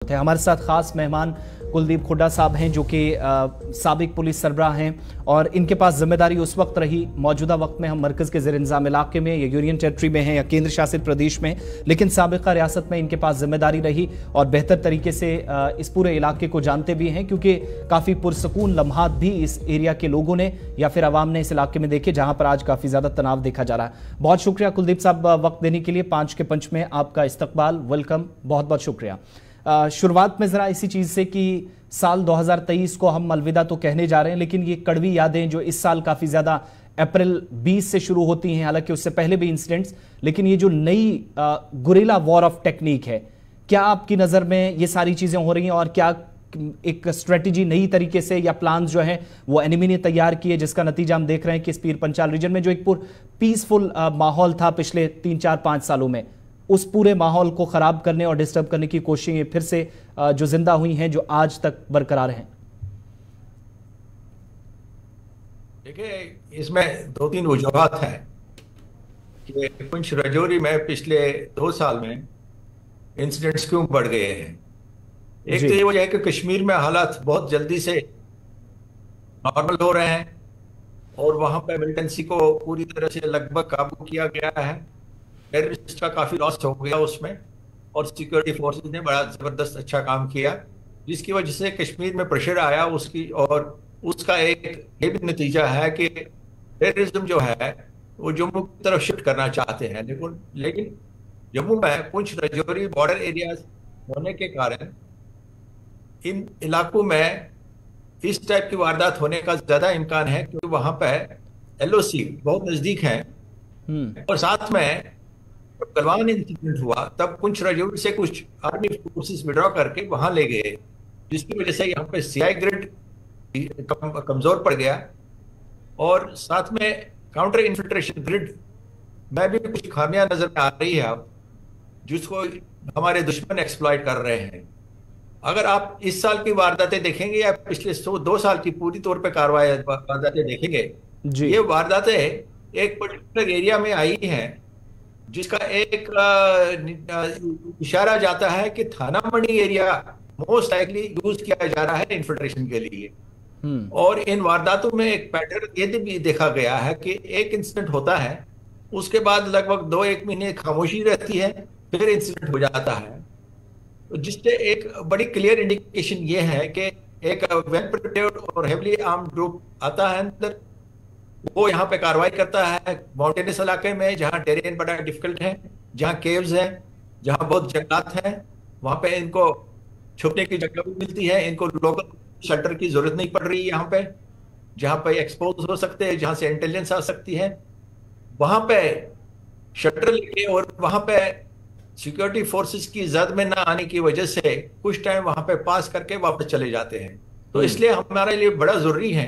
है। हमारे साथ खास मेहमान कुलदीप हुड्डा साहब हैं जो कि साबिक पुलिस सरबराह हैं और इनके पास जिम्मेदारी उस वक्त रही, मौजूदा वक्त में हम मरकज के ज़ेर इंतज़ाम इलाके में या यूनियन टेरिटरी में हैं या केंद्र शासित प्रदेश में, लेकिन साबिका रियासत में इनके पास जिम्मेदारी रही और बेहतर तरीके से इस पूरे इलाके को जानते भी हैं क्योंकि काफ़ी पुरसकून लम्हात भी इस एरिया के लोगों ने या फिर आवाम ने इस इलाके में देखे जहां पर आज काफ़ी ज़्यादा तनाव देखा जा रहा है। बहुत शुक्रिया कुलदीप साहब वक्त देने के लिए। 5 के पंच में आपका इस्तकबाल, वेलकम, बहुत बहुत शुक्रिया। शुरुआत में ज़रा इसी चीज़ से कि साल 2023 को हम अलविदा तो कहने जा रहे हैं, लेकिन ये कड़वी यादें जो इस साल काफ़ी ज़्यादा अप्रैल 20 से शुरू होती हैं, हालांकि उससे पहले भी इंसिडेंट्स, लेकिन ये जो नई गुरिल्ला वॉर ऑफ टेक्निक है, क्या आपकी नज़र में ये सारी चीज़ें हो रही हैं और क्या एक स्ट्रेटजी नई तरीके से या प्लान जो है वो एनिमी ने तैयार किए जिसका नतीजा हम देख रहे हैं कि इस पीर पंचाल रीजन में जो एक पीसफुल माहौल था पिछले 3-4-5 सालों में, उस पूरे माहौल को खराब करने और डिस्टर्ब करने की कोशिशें फिर से जो जिंदा हुई हैं, जो आज तक बरकरार हैं? देखिए, इसमें 2-3 वजूहात हैं कि पुंछ राजौरी में पिछले 2 साल में इंसिडेंट्स क्यों बढ़ गए हैं। एक तो ये वजह है कि कश्मीर में हालात बहुत जल्दी से नॉर्मल हो रहे हैं और वहां पर मिलिटेंसी को पूरी तरह से लगभग काबू किया गया है। टेररिस्ट का काफी लॉस हो गया उसमें और सिक्योरिटी फोर्सेस ने बड़ा जबरदस्त अच्छा काम किया, जिसकी वजह से कश्मीर में प्रेशर आया उसकी, और उसका एक ये भी नतीजा है कि टेररिज्म जो है वो जम्मू की तरफ शिफ्ट करना चाहते हैं, लेकिन जम्मू में पुंछ राजौरी बॉर्डर एरियाज होने के कारण इन इलाकों में इस टाइप की वारदात होने का ज्यादा इम्कान है क्योंकि वहां पर LOC बहुत नजदीक है। और साथ में जब गलवान इंसिडेंट हुआ तब पुंछ राजौरी से कुछ आर्मी फोर्सेस विड्रॉ करके वहां ले गए, जिसकी वजह से यहाँ पे CI ग्रिड कमजोर पड़ गया और साथ में काउंटर इन्फिल्ट्रेशन ग्रिड में भी कुछ खामियां नजर आ रही है अब, जिसको हमारे दुश्मन एक्सप्लॉइट कर रहे हैं। अगर आप इस साल की वारदातें देखेंगे या पिछले 2 साल की पूरी तौर पे कार्रवाई वारदातें देखेंगे, ये वारदातें एक पर्टिकुलर एरिया में आई हैं जिसका एक इशारा जाता है कि थाना मंडी एरिया मोस्ट लाइकली यूज किया जा रहा है इन्फिल्ट्रेशन के लिए। और इन वारदातों में एक पैटर्न ये भी देखा गया है कि एक इंसिडेंट होता है, उसके बाद लगभग 2-1 महीने खामोशी रहती है, फिर इंसिडेंट हो जाता है, जिससे एक बड़ी क्लियर इंडिकेशन ये है कि एक वेल प्रिपेयर्ड और हेवली आर्म्ड ग्रुप आता है अंदर, वो यहाँ पे कार्रवाई करता है माउंटेनस इलाके में जहाँ टेरेन बड़ा डिफिकल्ट है, जहाँ केव्स हैं, जहाँ बहुत जंगलात हैं, वहाँ पे इनको छुपने की जगह भी मिलती है, इनको लोकल शेल्टर की जरूरत नहीं पड़ रही है। यहाँ पे जहाँ पे एक्सपोज हो सकते हैं, जहाँ से इंटेलिजेंस आ सकती है, वहाँ पे शेल्टर लेके और वहाँ पे सिक्योरिटी फोर्सेस की जद में ना आने की वजह से कुछ टाइम वहाँ पे पास करके वापस चले जाते हैं। तो इसलिए हमारे लिए बड़ा जरूरी है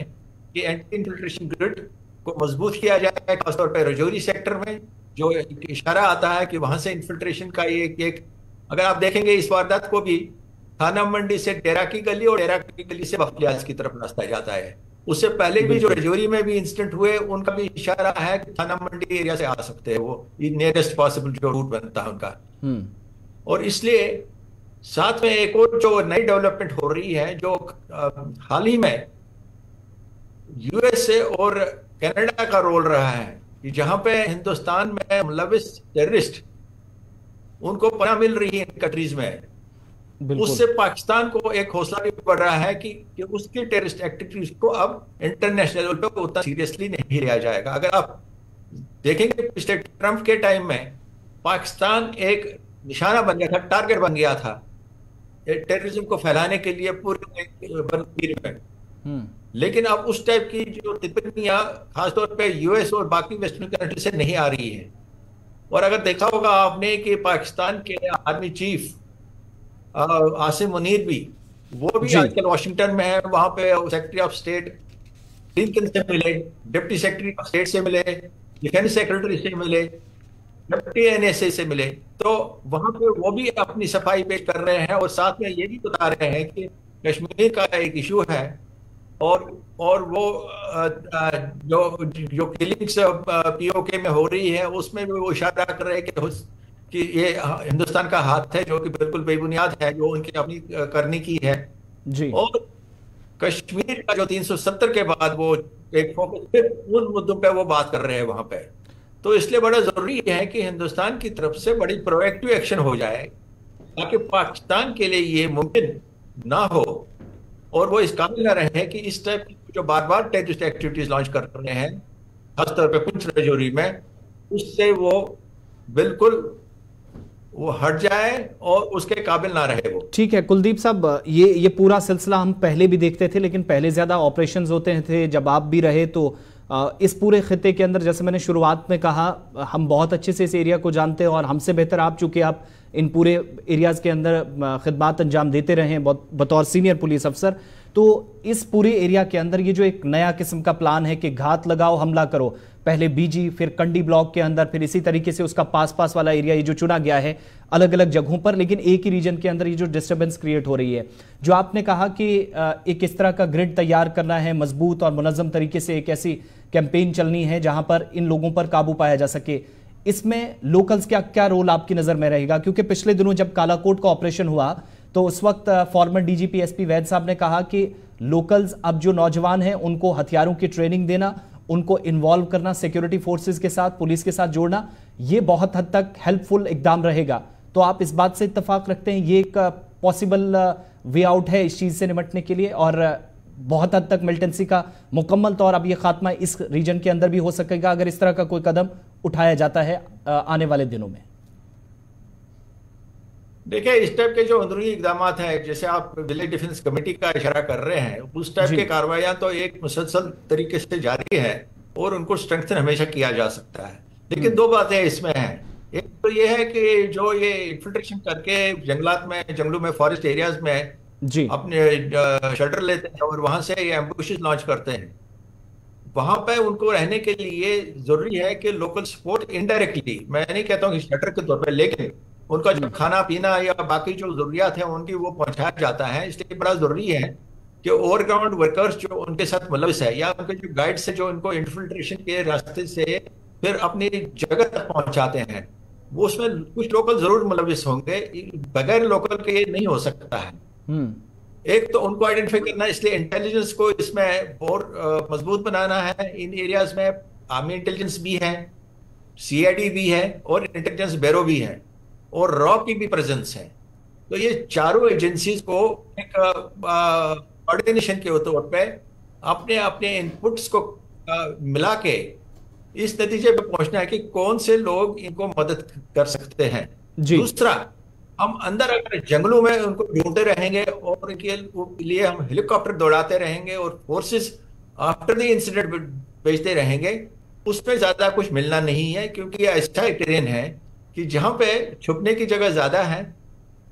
कि एंटी इन्फिल्ट्रेशन ग्रिड को मजबूत किया जाए, खासतौर पर राजौरी सेक्टर में जो इशारा आता है कि वहां से इन्फिल्ट्रेशन का एक अगर आप देखेंगे इस वारदात को भी थाना मंडी से डेरा की गली और डेरा की गली से बख्तियार की तरफ रास्ता जाता है। उससे पहले भी जो राजौरी में भी इंसिडेंट हुए उनका भी इशारा है कि थाना मंडी एरिया से आ सकते हैं, वो नियरेस्ट पॉसिबल जो रूट बनता है उनका। और इसलिए साथ में एक और जो नई डेवलपमेंट हो रही है, जो हाल ही में USA और कनाडा का रोल रहा है कि जहां पे हिंदुस्तान में मुलविस टेररिस्ट उनको पनाह मिल रही है इन कंट्रीज में, उससे पाकिस्तान को एक हौसला भी बढ़ रहा है कि उसकी टेररिस्ट एक्टिविटीज को अब इंटरनेशनल लेवल पे उतना सीरियसली नहीं लिया जाएगा। अगर आप देखेंगे पिछले ट्रंप के टाइम में पाकिस्तान एक निशाना बन गया था, टारगेट बन गया था टेररिज्म को फैलाने के लिए पूरे में, लेकिन अब उस टाइप की जो टिप्पणियां खासतौर पे US और बाकी वेस्टर्न कंट्री से नहीं आ रही है। और अगर देखा होगा आपने कि पाकिस्तान के आर्मी चीफ आसिम मुनीर भी आजकल वाशिंगटन में है, वहां पे सेक्रेटरी ऑफ स्टेट क्लिंटन से मिले, डिप्टी सेक्रेटरी ऑफ स्टेट से मिले, डिफेंस सेक्रेटरी से मिले, डिप्टी NSA से मिले, तो वहां पे वो भी अपनी सफाई पेश कर रहे हैं और साथ में ये भी बता रहे हैं कि कश्मीर का एक इशू है और वो जो किलिंग्स POK में हो रही है उसमें भी वो इशारा कर रहे हैं कि कि ये हिंदुस्तान का हाथ है जो कि बिल्कुल बेबुनियाद है, जो उनकी अपनी करने की है। जी। और कश्मीर का जो 370 के बाद वो एक फोकस फिर उन मुद्दों पे वो बात कर रहे हैं वहां पे। तो इसलिए बड़ा जरूरी है कि हिंदुस्तान की तरफ से बड़ी प्रोएक्टिव एक्शन हो जाए, ताकि पाकिस्तान के लिए ये मुमकिन ना हो और वो इस काबिल ना रहे कि इस टाइप की जो बार बार टेररिस्ट एक्टिविटीज लॉन्च कर रहे हैं, खासतौर पे पुंछ राजौरी में, उससे वो बिल्कुल वो हट जाए और उसके काबिल ना रहे वो। ठीक है कुलदीप साहब, ये पूरा सिलसिला हम पहले भी देखते थे, लेकिन पहले ज्यादा ऑपरेशंस होते थे जब आप भी रहे। तो इस पूरे खित्ते के अंदर, जैसे मैंने शुरुआत में कहा, हम बहुत अच्छे से इस एरिया को जानते हैं और हमसे बेहतर आप, चूंकि आप इन पूरे एरियाज के अंदर खिदमत अंजाम देते रहे हैं बतौर सीनियर पुलिस अफसर। तो इस पूरे एरिया के अंदर ये जो एक नया किस्म का प्लान है कि घात लगाओ हमला करो, पहले बीजी फिर कंडी ब्लॉक के अंदर, फिर इसी तरीके से उसका पास वाला एरिया ये जो चुना गया है अलग अलग जगहों पर, लेकिन एक ही रीजन के अंदर ये जो डिस्टर्बेंस क्रिएट हो रही है, जो आपने कहा कि एक इस तरह का ग्रिड तैयार करना है मजबूत और मुनज़्ज़म तरीके से, एक ऐसी कैंपेन चलनी है जहां पर इन लोगों पर काबू पाया जा सके। इसमें लोकल्स क्या क्या रोल आपकी नजर में रहेगा? क्योंकि पिछले दिनों जब कालाकोट का ऑपरेशन हुआ तो उस वक्त फॉर्मर डीजीपी एसपी वैद साहब ने कहा कि लोकल्स, अब जो नौजवान हैं उनको हथियारों की ट्रेनिंग देना, उनको इन्वॉल्व करना सिक्योरिटी फोर्सेस के साथ, पुलिस के साथ जोड़ना, ये बहुत हद तक हेल्पफुल इकदाम रहेगा। तो आप इस बात से इत्तेफाक रखते हैं ये एक पॉसिबल वे आउट है इस चीज से निपटने के लिए, और बहुत हद तक मिलिटेंसी का मुकम्मल तौर अब ये खात्मा इस रीजन के अंदर भी हो सकेगा अगर इस तरह का कोई कदम उठाया जाता है आने वाले दिनों में? देखिए, इस टाइप के जो अंदरूनी इकदाम हैं, जैसे आप विलेज डिफेंस कमेटी का इशारा कर रहे हैं, उस टाइप के कार्रवाइयां तो एक मुसलसल तरीके से जारी है और उनको स्ट्रेंथन हमेशा किया जा सकता है। लेकिन दो बातें इसमें हैं। एक तो ये है कि जो ये इन्फिल्ट्रेशन करके जंगलात में, जंगलों में, फॉरेस्ट एरियाज में जी अपने शेल्टर लेते हैं और वहां से ये एम्बुशेस लॉन्च करते हैं, वहां पे उनको रहने के लिए जरूरी है कि लोकल सपोर्ट इनडायरेक्टली, मैं नहीं कहता हूँ कि शेल्टर के तौर पे, लेकिन उनका जो खाना पीना या बाकी जो जरूरियात है उनकी वो पहुंचाया जाता है। इसलिए बड़ा जरूरी है कि ओवरग्राउंड वर्कर्स जो उनके साथ मुलविस है या उनके जो गाइड्स है जो उनको इन्फिल्ट्रेशन के रास्ते से फिर अपनी जगह तक पहुंचाते हैं, वो उसमें कुछ लोकल जरूर मुलविस होंगे, बगैर लोकल के ये नहीं हो सकता है। एक तो उनको आइडेंटिफाई करना, इसलिए इंटेलिजेंस को इसमें और मजबूत बनाना है। इन एरियाज में आर्मी इंटेलिजेंस भी है, सीआईडी भी है और इंटेलिजेंस ब्यूरो भी है और रॉ की भी प्रेजेंस है। तो ये चारों एजेंसीज को एक कोऑर्डिनेशन के तौर पे अपने अपने इनपुट्स को मिला के इस नतीजे पे पहुंचना है कि कौन से लोग इनको मदद कर सकते हैं। दूसरा, हम अंदर अगर जंगलों में उनको ढूंढते रहेंगे और उनके लिए हम हेलीकॉप्टर दौड़ाते रहेंगे और फोर्सेस आफ्टर द इंसिडेंट भेजते रहेंगे, उसमें ज्यादा कुछ मिलना नहीं है, क्योंकि ये ऐसा टेरेन है कि जहां पे छुपने की जगह ज्यादा है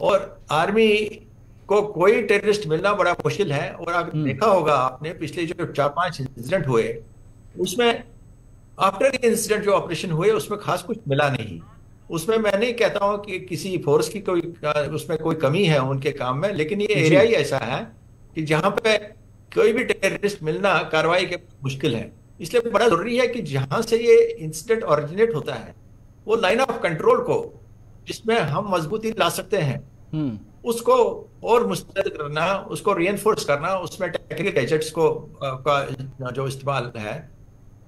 और आर्मी को कोई टेररिस्ट मिलना बड़ा मुश्किल है। और अगर देखा होगा आपने पिछले जो 4-5 इंसिडेंट हुए, उसमें आफ्टर द इंसिडेंट जो ऑपरेशन हुए उसमें खास कुछ मिला नहीं। उसमें मैं नहीं कहता हूं कि किसी फोर्स की कोई उसमें कोई कमी है उनके काम में, लेकिन ये एरिया ही ऐसा है कि जहां पे कोई भी टेररिस्ट मिलना कार्रवाई के मुश्किल है। इसलिए बड़ा जरूरी है कि जहां से ये इंसिडेंट ओरिजिनेट होता है, वो लाइन ऑफ कंट्रोल को जिसमें हम मजबूती ला सकते हैं, उसको और मुस्तैद करना, उसको रीइंफोर्स करना, उसमें टेक्निकल गैजेट्स को का जो इस्तेमाल है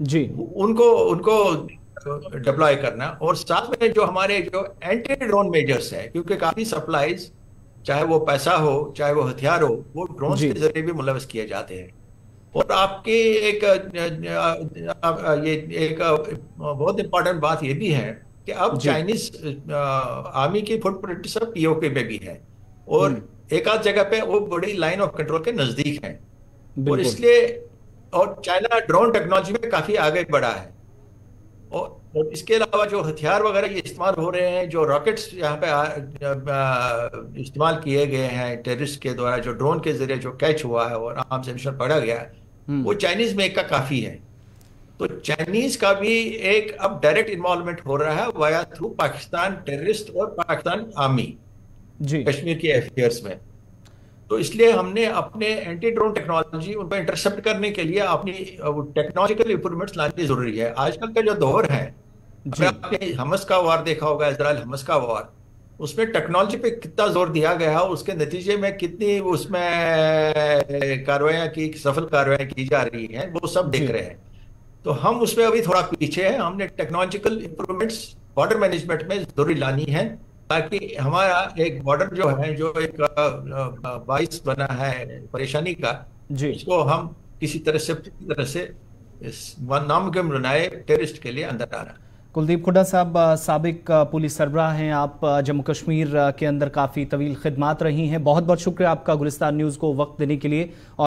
जी उनको डिप्लॉय करना, और साथ में जो हमारे जो एंटी ड्रोन मेजर्स है, क्योंकि काफी सप्लाईज, चाहे वो पैसा हो चाहे वो हथियार हो, वो ड्रोन के जरिए भी मुलविस किए जाते हैं। और आपकी एक ये एक बहुत इंपॉर्टेंट बात ये भी है कि अब चाइनीज आर्मी की फुटप्रिंट सब पीओके पे भी है और एक आध जगह पे वो बड़ी लाइन ऑफ कंट्रोल के नजदीक है। और इसलिए, और चाइना ड्रोन टेक्नोलॉजी में काफी आगे बढ़ा है। और इसके अलावा जो हथियार वगैरह ये इस्तेमाल हो रहे हैं, जो रॉकेट्स यहाँ पे इस्तेमाल किए गए हैं टेररिस्ट के द्वारा, जो ड्रोन के जरिए जो कैच हुआ है और आर्म्स एमिशन पकड़ा गया है, वो चाइनीज मेक का काफी है। तो चाइनीज का भी एक अब डायरेक्ट इन्वॉल्वमेंट हो रहा है वाया थ्रू पाकिस्तान टेररिस्ट और पाकिस्तान आर्मी कश्मीर के अफेयर्स में। तो इसलिए हमने अपने एंटी ड्रोन टेक्नोलॉजी उनको इंटरसेप्ट करने के लिए अपनी टेक्नोलॉजिकल इंप्रूवमेंट्स लानी जरूरी है। आजकल का जो दौर है जी। आपने हमस का वार देखा होगा, इजराइल हमस का वार, उसमें टेक्नोलॉजी पे कितना जोर दिया गया, उसके नतीजे में कितनी उसमें कार्रवाइयाँ की, सफल कार्रवाइयाँ की जा रही हैं, वो सब देख जी। रहे हैं। तो हम उसमें अभी थोड़ा पीछे हैं। हमने टेक्नोलॉजिकल इंप्रूवमेंट्स बॉर्डर मैनेजमेंट में जरूरी लानी है, ताकि हमारा एक बॉर्डर जो है, जो एक बाइस बना है परेशानी का, जी। उसको हम किसी तरह से इस नामुमकिन बनाए टेररिस्ट के लिए अंदर आ रहा है। कुलदीप हुड्डा साहब, साबिक पुलिस सरबराह हैं आप, जम्मू कश्मीर के अंदर काफ़ी तवील खिदमात रही हैं। बहुत बहुत शुक्रिया आपका गुलिस्तान न्यूज़ को वक्त देने के लिए। और